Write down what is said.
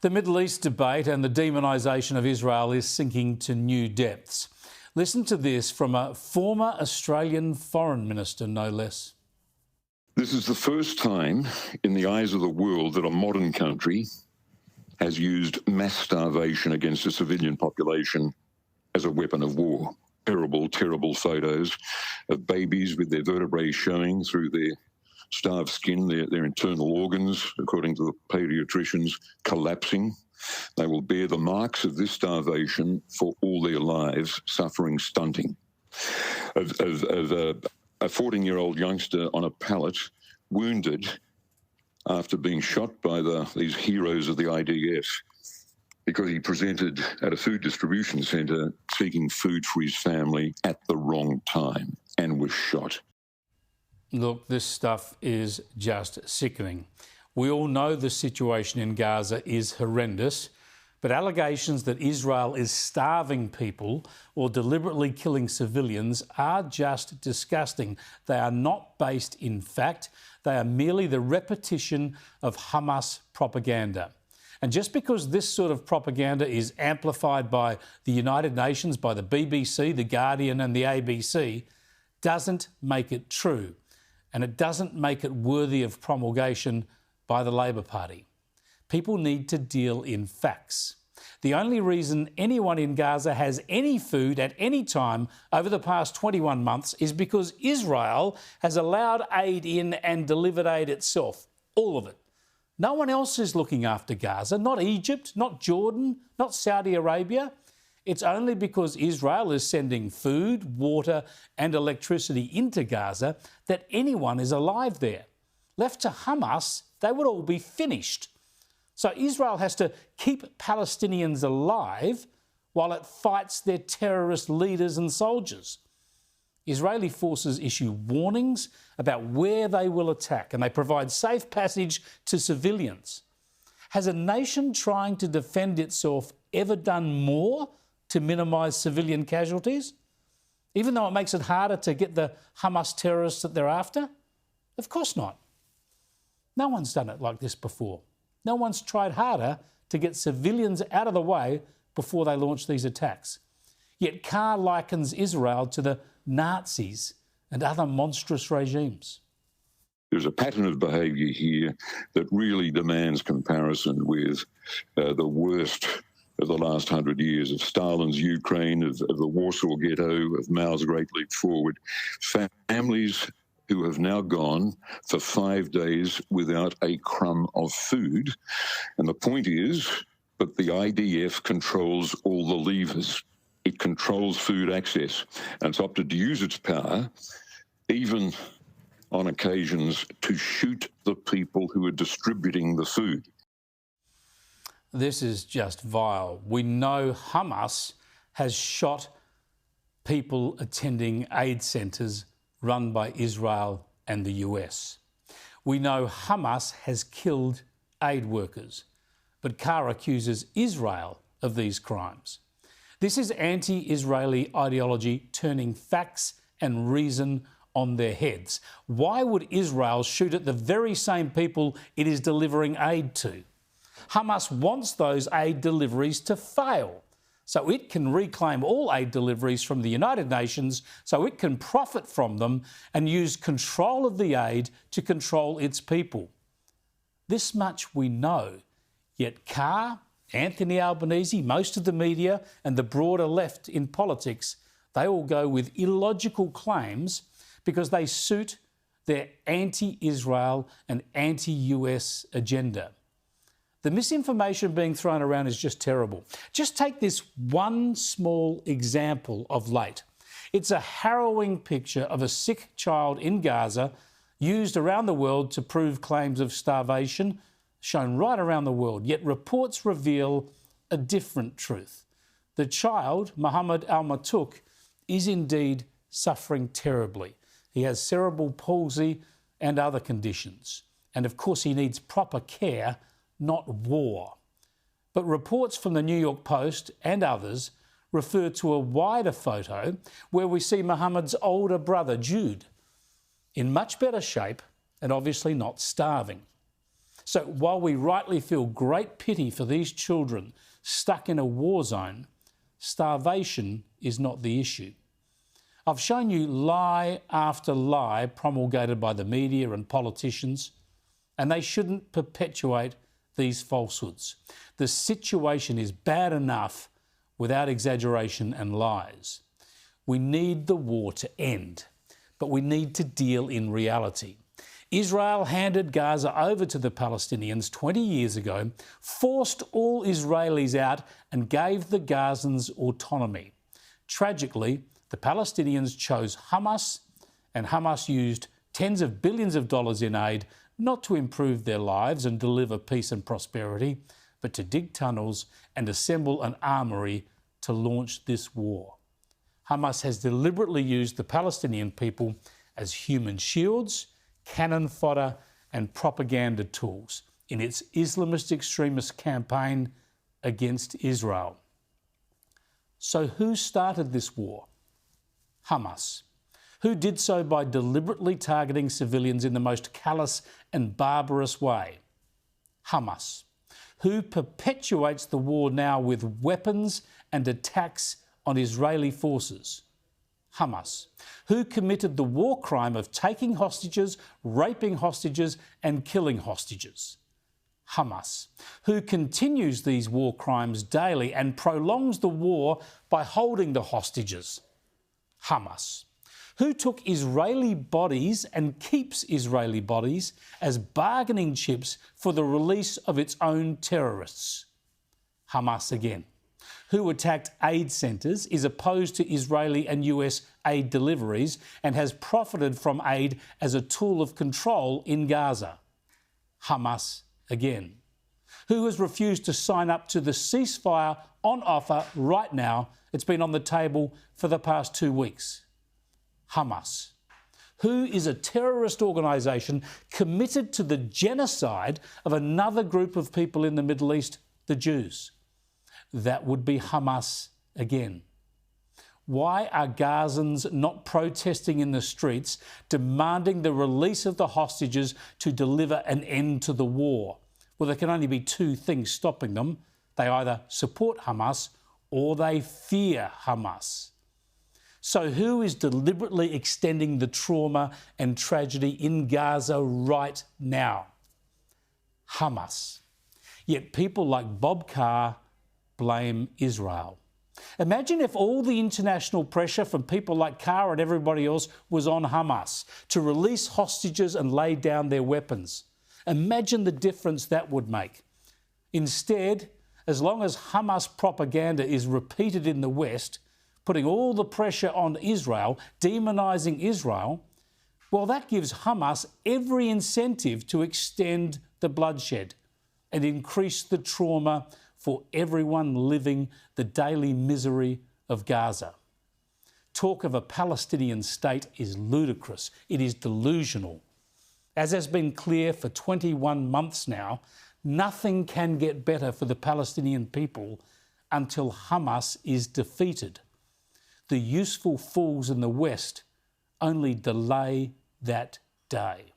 The Middle East debate and the demonisation of Israel is sinking to new depths. Listen to this from a former Australian foreign minister, no less. This is the first time in the eyes of the world that a modern country has used mass starvation against a civilian population as a weapon of war. Terrible, terrible photos of babies with their vertebrae showing through their starved skin, their internal organs, according to the paediatricians, collapsing. They will bear the marks of this starvation for all their lives, suffering stunting. Of a 14-year-old youngster on a pallet, wounded after being shot by these heroes of the IDF because he presented at a food distribution centre seeking food for his family at the wrong time and was shot. Look, this stuff is just sickening. We all know the situation in Gaza is horrendous, but allegations that Israel is starving people or deliberately killing civilians are just disgusting. They are not based in fact. They are merely the repetition of Hamas propaganda. And just because this sort of propaganda is amplified by the United Nations, by the BBC, The Guardian and the ABC, doesn't make it true. And it doesn't make it worthy of promulgation by the Labor Party. People need to deal in facts. The only reason anyone in Gaza has any food at any time over the past 21 months is because Israel has allowed aid in and delivered aid itself, all of it. No one else is looking after Gaza, not Egypt, not Jordan, not Saudi Arabia. It's only because Israel is sending food, water and electricity into Gaza that anyone is alive there. Left to Hamas, they would all be finished. So Israel has to keep Palestinians alive while it fights their terrorist leaders and soldiers. Israeli forces issue warnings about where they will attack and they provide safe passage to civilians. Has a nation trying to defend itself ever done more to minimise civilian casualties, even though it makes it harder to get the Hamas terrorists that they're after? Of course not. No one's done it like this before. No one's tried harder to get civilians out of the way before they launch these attacks. Yet Carr likens Israel to the Nazis and other monstrous regimes. There's a pattern of behaviour here that really demands comparison with the worst of the last 100 years, of Stalin's Ukraine, of the Warsaw Ghetto, of Mao's Great Leap Forward. Families who have now gone for 5 days without a crumb of food. And the point is that the IDF controls all the levers. It controls food access, and it's opted to use its power, even on occasions, to shoot the people who are distributing the food. This is just vile. We know Hamas has shot people attending aid centres run by Israel and the US. We know Hamas has killed aid workers, but Carr accuses Israel of these crimes. This is anti-Israeli ideology turning facts and reason on their heads. Why would Israel shoot at the very same people it is delivering aid to? Hamas wants those aid deliveries to fail, so it can reclaim all aid deliveries from the United Nations, so it can profit from them and use control of the aid to control its people. This much we know, yet Carr, Anthony Albanese, most of the media and the broader left in politics, they all go with illogical claims because they suit their anti-Israel and anti-US agenda. The misinformation being thrown around is just terrible. Just take this one small example of late. It's a harrowing picture of a sick child in Gaza used around the world to prove claims of starvation, shown right around the world. Yet reports reveal a different truth. The child, Mohammed Al-Matuk, is indeed suffering terribly. He has cerebral palsy and other conditions. And of course he needs proper care, not war. But reports from the New York Post and others refer to a wider photo where we see Mohammed's older brother, Jude, in much better shape and obviously not starving. So while we rightly feel great pity for these children stuck in a war zone, starvation is not the issue. I've shown you lie after lie promulgated by the media and politicians, and they shouldn't perpetuate these falsehoods. The situation is bad enough without exaggeration and lies. We need the war to end, but we need to deal in reality. Israel handed Gaza over to the Palestinians 20 years ago, forced all Israelis out and gave the Gazans autonomy. Tragically, the Palestinians chose Hamas, and Hamas used tens of billions of dollars in aid not to improve their lives and deliver peace and prosperity, but to dig tunnels and assemble an armory to launch this war. Hamas has deliberately used the Palestinian people as human shields, cannon fodder and propaganda tools in its Islamist extremist campaign against Israel. So who started this war? Hamas, who did so by deliberately targeting civilians in the most callous and barbarous way. Hamas, who perpetuates the war now with weapons and attacks on Israeli forces. Hamas, who committed the war crime of taking hostages, raping hostages and killing hostages. Hamas, who continues these war crimes daily and prolongs the war by holding the hostages. Hamas, who took Israeli bodies and keeps Israeli bodies as bargaining chips for the release of its own terrorists. Hamas again, who attacked aid centres, is opposed to Israeli and US aid deliveries and has profited from aid as a tool of control in Gaza. Hamas again, who has refused to sign up to the ceasefire on offer right now. It's been on the table for the past 2 weeks. Hamas, who is a terrorist organisation committed to the genocide of another group of people in the Middle East, the Jews. That would be Hamas again. Why are Gazans not protesting in the streets, demanding the release of the hostages to deliver an end to the war? Well, there can only be two things stopping them. They either support Hamas or they fear Hamas. So who is deliberately extending the trauma and tragedy in Gaza right now? Hamas. Yet people like Bob Carr blame Israel. Imagine if all the international pressure from people like Carr and everybody else was on Hamas to release hostages and lay down their weapons. Imagine the difference that would make. Instead, as long as Hamas propaganda is repeated in the West, putting all the pressure on Israel, demonising Israel, well, that gives Hamas every incentive to extend the bloodshed and increase the trauma for everyone living the daily misery of Gaza. Talk of a Palestinian state is ludicrous. It is delusional. As has been clear for 21 months now, nothing can get better for the Palestinian people until Hamas is defeated. The useful fools in the West only delay that day.